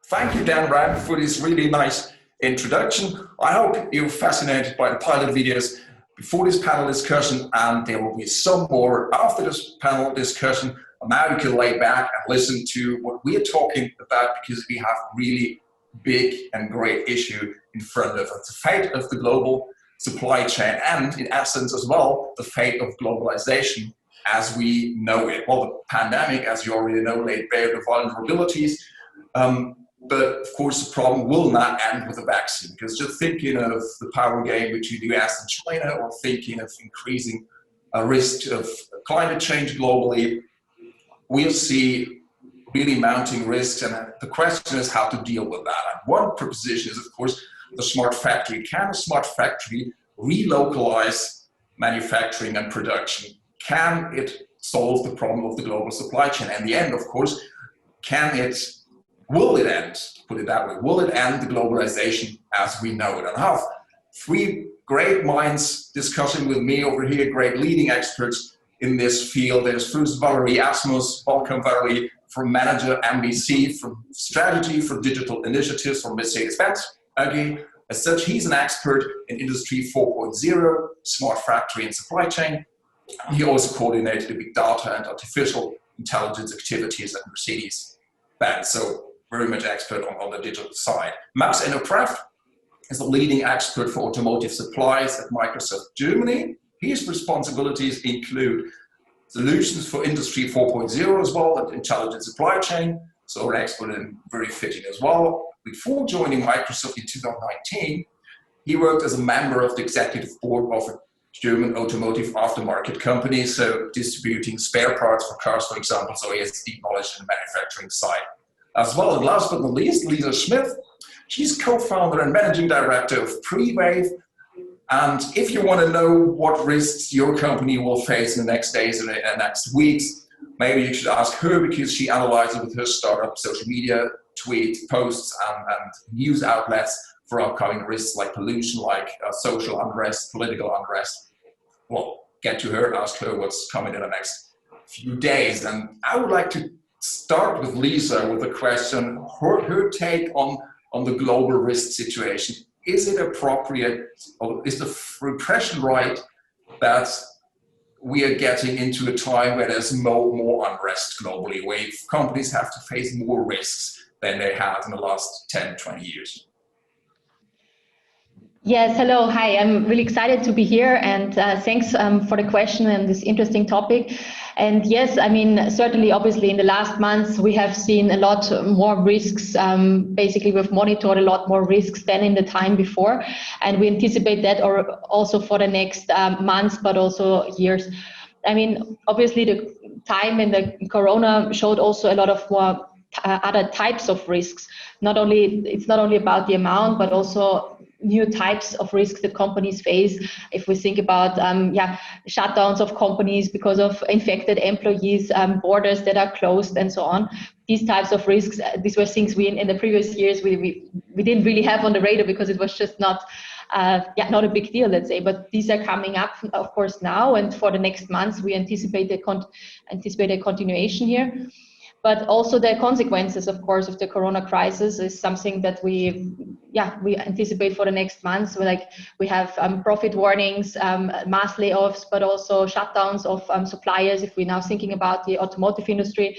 Thank you, Dan Brand, for this really nice introduction. I hope you're fascinated by the pilot videos before this panel discussion, and there will be some more after this panel discussion. Now you can lay back and listen to what we are talking about, because we have a really big and great issue in front of us. The fate of the global supply chain, and in essence as well, the fate of globalization as we know it. Well, the pandemic, as you already know, laid bare the vulnerabilities. But of course, the problem will not end with a vaccine, because just thinking of the power game between the US and China, or thinking of increasing a risk of climate change globally, we'll see really mounting risks. And the question is how to deal with that. And one proposition is, of course, the smart factory. Can a smart factory relocalize manufacturing and production? Can it solve the problem of the global supply chain? And the end, of course, will it end, put it that way, will it end the globalization as we know it? And I have three great minds discussing with me over here, great leading experts in this field. There's first Valerij Asmus. Welcome, Valerij, from Manager MBC, from Strategy for Digital Initiatives from Mercedes-Benz AG. As such, he's an expert in Industry 4.0, smart factory and supply chain. He also coordinated the big data and artificial intelligence activities at Mercedes-Benz. So very much expert on the digital side. Enno Kraft is the leading expert for automotive supplies at Microsoft Germany. His responsibilities include solutions for Industry 4.0 as well, and intelligent supply chain. So an expert and very fitting as well. Before joining Microsoft in 2019, he worked as a member of the executive board of a German automotive aftermarket company, so distributing spare parts for cars, for example. So he has deep knowledge in the manufacturing side as well. And last but not least, Lisa Smith. She's co-founder and managing director of Prewave. And if you want to know what risks your company will face in the next days and next weeks, maybe you should ask her, because she analyzes with her startup social media, tweet, posts, and news outlets for upcoming risks like pollution, like social unrest, political unrest. Well, get to her, ask her what's coming in the next few days. And I would like to start with Lisa with a question, her take on the global risk situation. Is it appropriate, or is the impression right that we are getting into a time where there's more unrest globally, where companies have to face more risks than they had in the last 10, 20 years? Yes, hello, hi, I'm really excited to be here, and thanks for the question and this interesting topic. And yes, I mean, certainly, obviously, in the last months, we have seen a lot more risks. Basically, we've monitored a lot more risks than in the time before, and we anticipate that also for the next months, but also years. I mean, obviously, the time in the corona showed also a lot of more other types of risks. It's not only about the amount, but also new types of risks that companies face. If we think about shutdowns of companies because of infected employees, borders that are closed, and so on. These types of risks, these were things we in the previous years we didn't really have on the radar, because it was just not a big deal, let's say. But these are coming up, of course, now, and for the next months we anticipate a continuation here. But also the consequences, of course, of the corona crisis is something that we anticipate for the next months. We have profit warnings, mass layoffs, but also shutdowns of suppliers. If we're now thinking about the automotive industry,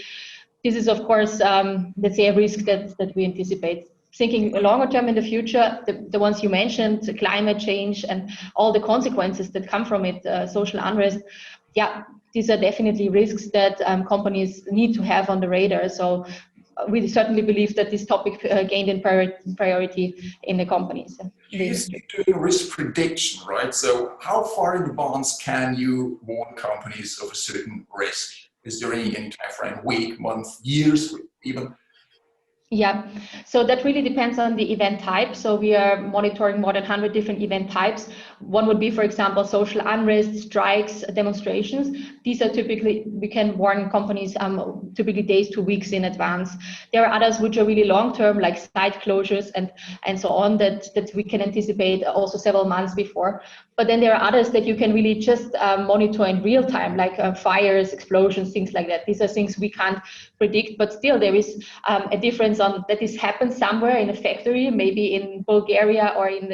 this is, of course, let's say, a risk that we anticipate. Thinking longer term in the future, the ones you mentioned, climate change and all the consequences that come from it, social unrest, these are definitely risks that companies need to have on the radar. So we certainly believe that this topic gained in priority in the companies. You're doing risk prediction, right? So how far in advance can you warn companies of a certain risk? Is there any time frame, week, month, years, even? Yeah, so that really depends on the event type. So we are monitoring more than 100 different event types. One would be, for example, social unrest, strikes, demonstrations. These are typically, we can warn companies typically days to weeks in advance. There are others which are really long-term, like site closures and so on, that we can anticipate also several months before. But then there are others that you can really just monitor in real time, like fires, explosions, things like that. These are things we can't predict, but still there is a difference depends on that this happens somewhere in a factory, maybe in Bulgaria or in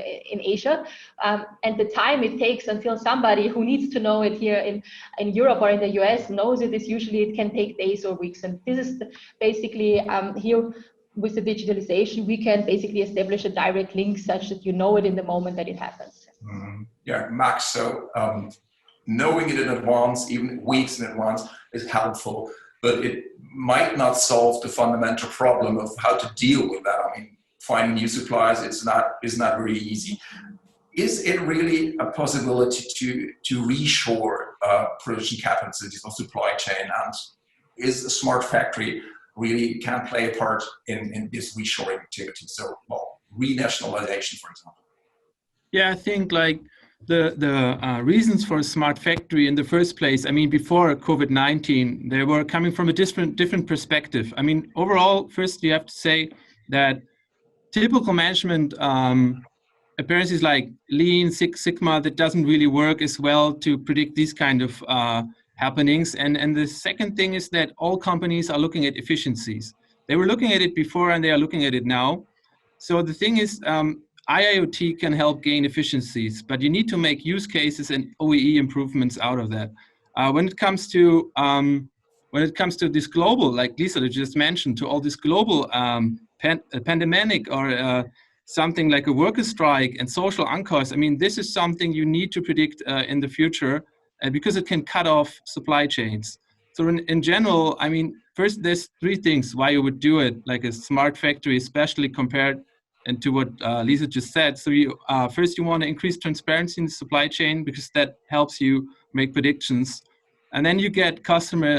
Asia, and the time it takes until somebody who needs to know it here in Europe or in the US knows it is usually, it can take days or weeks. And this is basically here with the digitalization, we can basically establish a direct link such that you know it in the moment that it happens. Mm-hmm. Yeah, Max, so knowing it in advance, even weeks in advance, is helpful, but it might not solve the fundamental problem of how to deal with that. I mean, finding new suppliers is not very easy. Is it really a possibility to reshore production capacities or supply chain, and is a smart factory really can play a part in this reshoring activity? So, well, renationalization, for example. Yeah, I think like the reasons for a smart factory in the first place, I mean, before COVID-19, they were coming from a different perspective. I mean, overall, first you have to say that typical management appearances like Lean, Six Sigma, that doesn't really work as well to predict these kind of happenings. And the second thing is that all companies are looking at efficiencies. They were looking at it before and they are looking at it now. So the thing is, IIoT can help gain efficiencies, but you need to make use cases and OEE improvements out of that. When it comes to this global, like Lisa just mentioned, to all this global pandemic or something like a worker strike and social unrest, I mean, this is something you need to predict in the future because it can cut off supply chains. So in general, I mean, first there's three things why you would do it, like a smart factory, especially compared and to what Lisa just said. So you first you want to increase transparency in the supply chain because that helps you make predictions. And then you get customer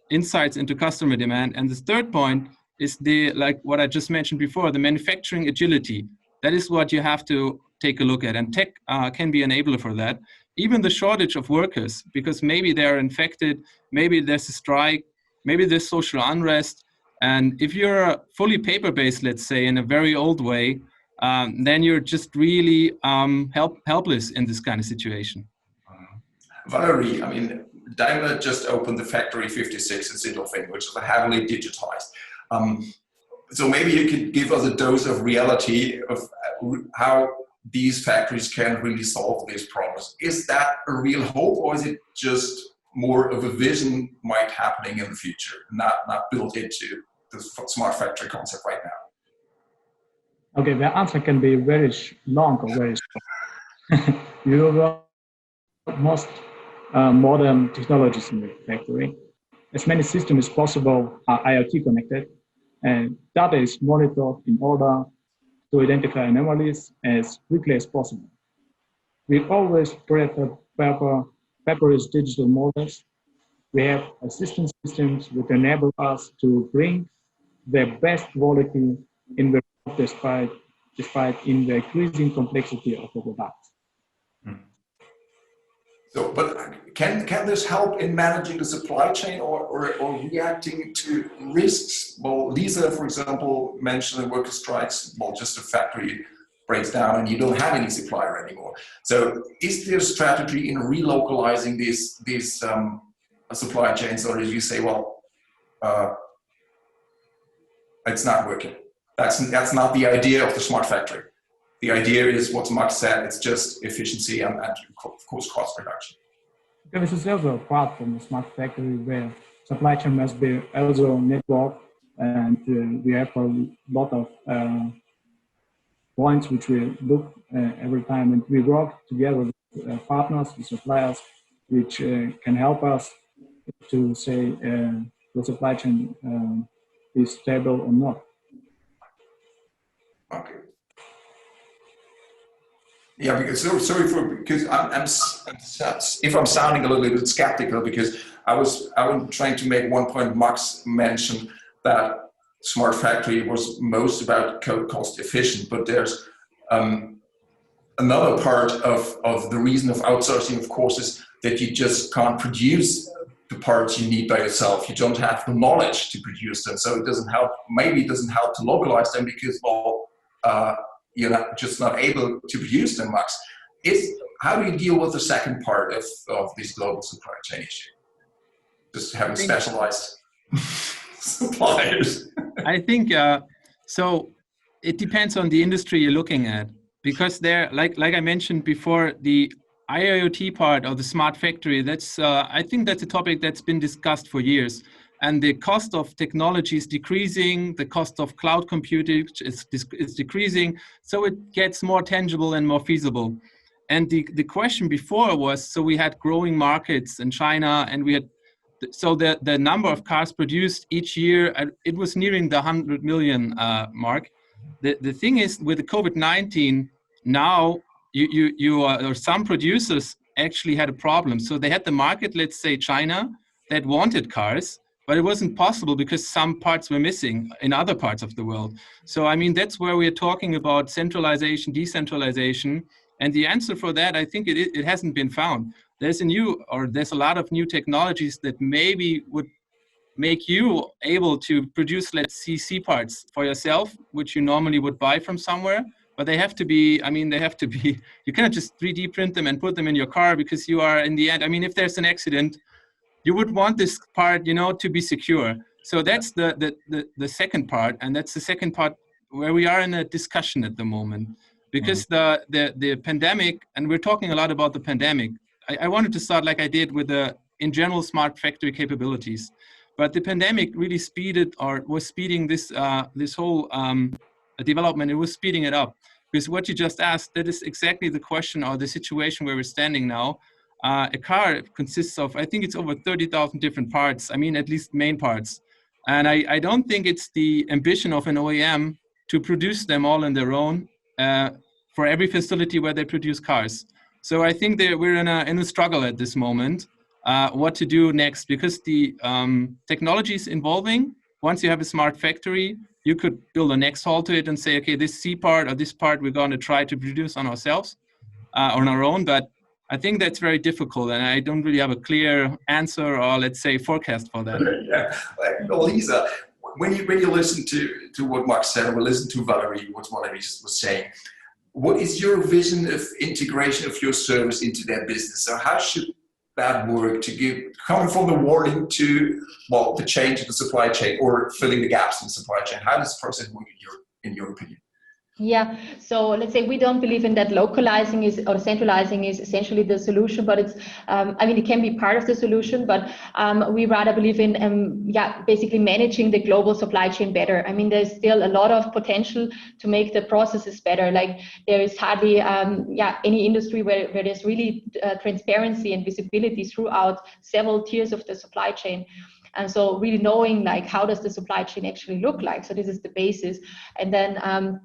insights into customer demand. And the third point is like what I just mentioned before, the manufacturing agility. That is what you have to take a look at. And tech can be an enabler for that. Even the shortage of workers, because maybe they're infected, maybe there's a strike, maybe there's social unrest. And if you're fully paper-based, let's say, in a very old way, then you're just really helpless in this kind of situation. Valerij, I mean, Daimler just opened the Factory 56 in Sindelfingen, which is heavily digitized. So maybe you could give us a dose of reality of how these factories can really solve these problems. Is that a real hope, or is it just more of a vision might happening in the future, not built into the smart factory concept right now? Okay, the answer can be very long or very short. You will most modern technologies in the factory. As many systems as possible are IoT connected, and data is monitored in order to identify anomalies as quickly as possible. We always prefer paperless digital models. We have assistance systems which enable us to bring the best quality in the despite in the increasing complexity of the products. So, but can this help in managing the supply chain or reacting to risks? Well, Lisa, for example, mentioned the worker strikes. Well, just a factory breaks down and you don't have any supplier anymore. So, is there a strategy in relocalizing these supply chains, or did you say, well, it's not working? That's not the idea of the smart factory. The idea is what Max said, it's just efficiency and of course cost reduction. This is also a part from the smart factory where supply chain must be also networked, and we have a lot of points which we look every time, and we work together with partners, with suppliers, which can help us to say the supply chain is stable or not. Okay. Yeah, because because I'm if I'm sounding a little bit skeptical, because I was trying to make one point. Max mentioned that smart factory was most about cost efficient, but there's another part of the reason of outsourcing, of course, is that you just can't produce the parts you need by yourself. You don't have the knowledge to produce them, so it doesn't help. Maybe it doesn't help to localize them because, well, you're just not able to produce them, Max. How do you deal with the second part of this global supply chain issue? Just having specialized. suppliers? I think so. It depends on the industry you're looking at, because there, like I mentioned before, the IoT part of the smart factory. That's I think that's a topic that's been discussed for years, and the cost of technology is decreasing. The cost of cloud computing is decreasing, so it gets more tangible and more feasible. And the question before was, so we had growing markets in China, and we had, so the number of cars produced each year, it was nearing the 100 million mark. The thing is, with the COVID-19, now or some producers actually had a problem. So they had the market, let's say China, that wanted cars, but it wasn't possible because some parts were missing in other parts of the world. So, I mean, that's where we're talking about centralization, decentralization. And the answer for that, I think it hasn't been found. There's a lot of new technologies that maybe would make you able to produce, let's see, C parts for yourself, which you normally would buy from somewhere. But they have to be, you cannot just 3D print them and put them in your car, because you are, in the end, I mean, if there's an accident, you would want this part, to be secure. So that's the second part. And that's the second part where we are in a discussion at the moment. Because the pandemic, and we're talking a lot about the pandemic, I wanted to start like I did with the, in general, smart factory capabilities. But the pandemic really was speeding this whole development. It was speeding it up. Because what you just asked, that is exactly the question or the situation where we're standing now. A car consists of, I think it's over 30,000 different parts. I mean, at least main parts. And I don't think it's the ambition of an OEM to produce them all on their own for every facility where they produce cars. So I think that we're in a struggle at this moment, what to do next, because the technology is evolving. Once you have a smart factory, you could build a next hall to it and say, okay, this C part or this part we're going to try to produce on ourselves, on our own. But I think that's very difficult, and I don't really have a clear answer or, let's say, forecast for that. Yeah. Well, Lisa, when you listen to what Mark said, or listen to Valerij, what Valerij was saying, what is your vision of integration of your service into their business? So how should that work to coming from the warning to, well, the change in the supply chain or filling the gaps in the supply chain? How does the process work in your opinion? Yeah, so let's say we don't believe in that localizing is or centralizing is essentially the solution, but it's, I mean, it can be part of the solution, but we rather believe in, basically managing the global supply chain better. I mean, there's still a lot of potential to make the processes better. Like there is hardly, any industry where there's really transparency and visibility throughout several tiers of the supply chain. And so really knowing like how does the supply chain actually look like? So this is the basis. And then,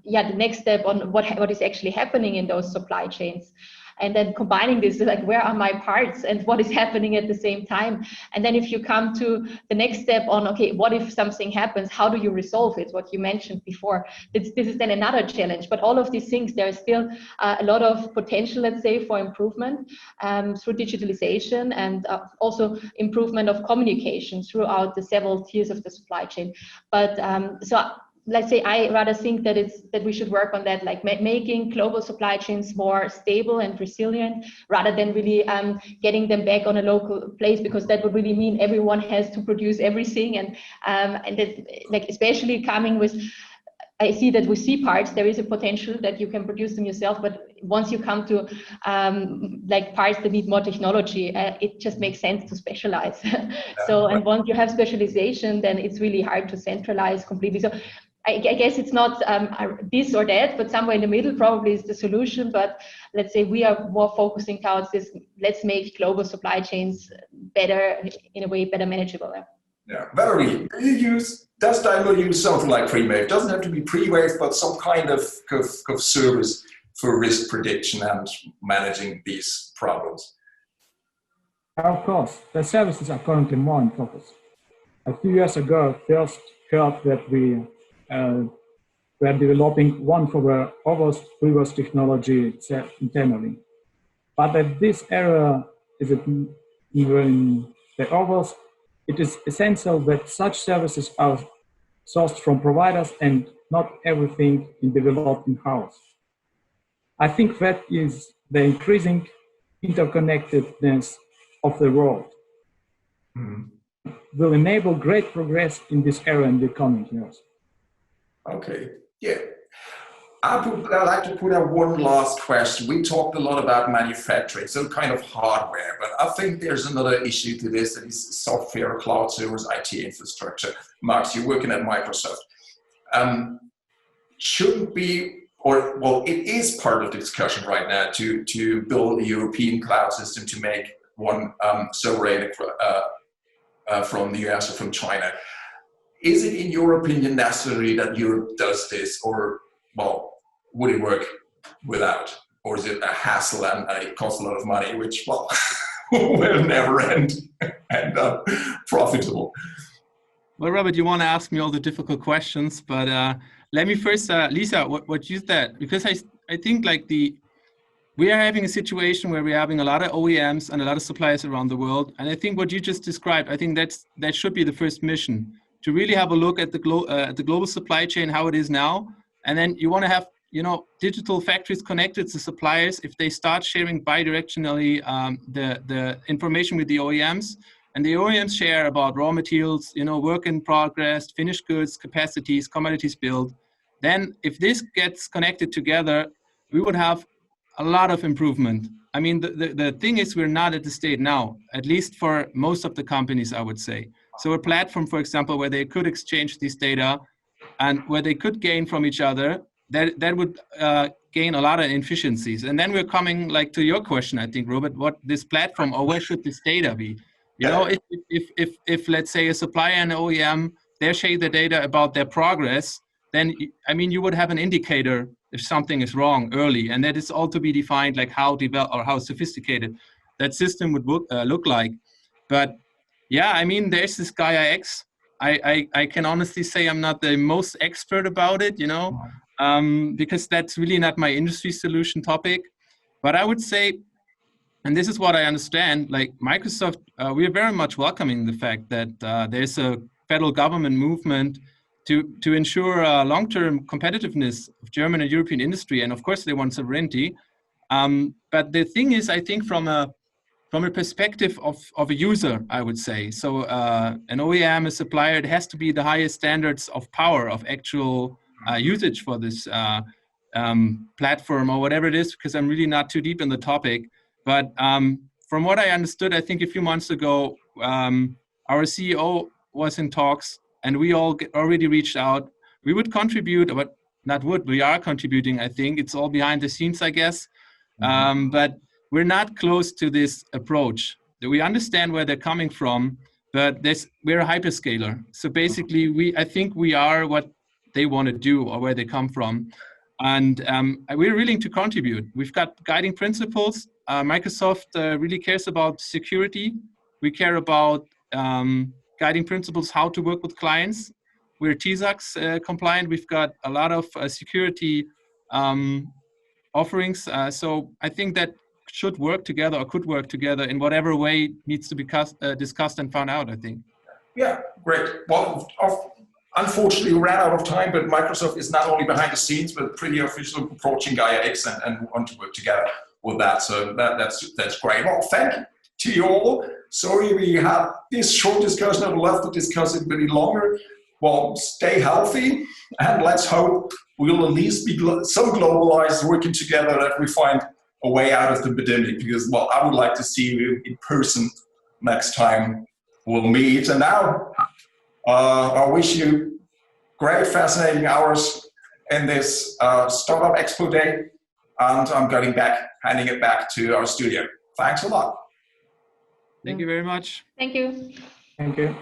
the next step on what is actually happening in those supply chains. And then combining this, like where are my parts and what is happening at the same time? And then if you come to the next step on, okay, what if something happens? How do you resolve it? What you mentioned before. This is then another challenge. But all of these things, there is still a lot of potential, let's say, for improvement through digitalization and also improvement of communication throughout the several tiers of the supply chain. But let's say I rather think that we should work on that, like making global supply chains more stable and resilient, rather than really getting them back on a local place, because that would really mean everyone has to produce everything, and that, like, especially coming with, I see that with C parts, there is a potential that you can produce them yourself, but once you come to like parts that need more technology, it just makes sense to specialize. So, and once you have specialization, then it's really hard to centralize completely. So I guess it's not this or that, but somewhere in the middle probably is the solution. But let's say we are more focusing towards this. Let's make global supply chains better, in a way, better manageable. Yeah, Valerij, does Daimler use something like Prewave? It doesn't have to be Prewave, but some kind of service for risk prediction and managing these problems. Of course, the services are currently more in focus. A few years ago, first heard that we were developing one for the reverse technology internally. But at this era, is it even the others? It is essential that such services are sourced from providers and not everything is developed in-house. I think that is the increasing interconnectedness of the world. Mm-hmm. will enable great progress in this area in the coming years. Okay, yeah. I'd like to put out one last question. We talked a lot about manufacturing, so kind of hardware, but I think there's another issue to this, that is software, cloud servers, IT infrastructure. Max, you're working at Microsoft. Shouldn't be, or well, it is part of the discussion right now to build a European cloud system to make one sovereign from the US or from China. Is it, in your opinion, necessary that Europe does this, or, well, would it work without? Or is it a hassle and it costs a lot of money, which, well, will never end profitable? Well, Robert, you want to ask me all the difficult questions, but let me first, Lisa, what you said, because I think like we are having a situation where we're having a lot of OEMs and a lot of suppliers around the world. And I think what you just described, I think that should be the first mission, to really have a look at the global supply chain, how it is now. And then you want to have, digital factories connected to suppliers. If they start sharing bidirectionally the information with the OEMs, and the OEMs share about raw materials, work in progress, finished goods, capacities, commodities built, then if this gets connected together, we would have a lot of improvement. I mean, the thing is, we're not at the state now, at least for most of the companies, I would say. So a platform, for example, where they could exchange these data and where they could gain from each other, that would gain a lot of efficiencies. And then we're coming like to your question, I think, Robert, what this platform, or where should this data be? If let's say a supplier and an OEM, they share the data about their progress, then, I mean, you would have an indicator if something is wrong early, and that is all to be defined, like how developed or how sophisticated that system would look like. But yeah, I mean, there's this Gaia X. I can honestly say I'm not the most expert about it, because that's really not my industry solution topic. But I would say, and this is what I understand, like Microsoft, we are very much welcoming the fact that there's a federal government movement to ensure long-term competitiveness of German and European industry. And of course, they want sovereignty. But the thing is, I think from a perspective of a user, I would say. So an OEM, a supplier, it has to be the highest standards of power, of actual usage for this platform or whatever it is, because I'm really not too deep in the topic. But from what I understood, I think a few months ago, our CEO was in talks, and we all already reached out. We would contribute, but we are contributing, I think. It's all behind the scenes, I guess. But we're not close to this approach. We understand where they're coming from, but we're a hyperscaler. So basically, I think we are what they want to do or where they come from. And we're willing to contribute. We've got guiding principles. Microsoft really cares about security. We care about guiding principles, how to work with clients. We're TISAX compliant. We've got a lot of security offerings. So I think that should work together, or could work together in whatever way needs to be discussed and found out, I think. Yeah, great. Well, unfortunately, we ran out of time, but Microsoft is not only behind the scenes, but pretty officially approaching Gaia X and want to work together with that. So that's great. Well, thank you to you all. Sorry we had this short discussion. I would love to discuss it a bit longer. Well, stay healthy, and let's hope we'll at least be so globalized, working together, that we find a way out of the pandemic, because, well, I would like to see you in person next time we'll meet. And now I wish you great, fascinating hours in this Startup Expo Day, and I'm handing it back to our studio. Thanks a lot. Thank you very much. Thank you. Thank you.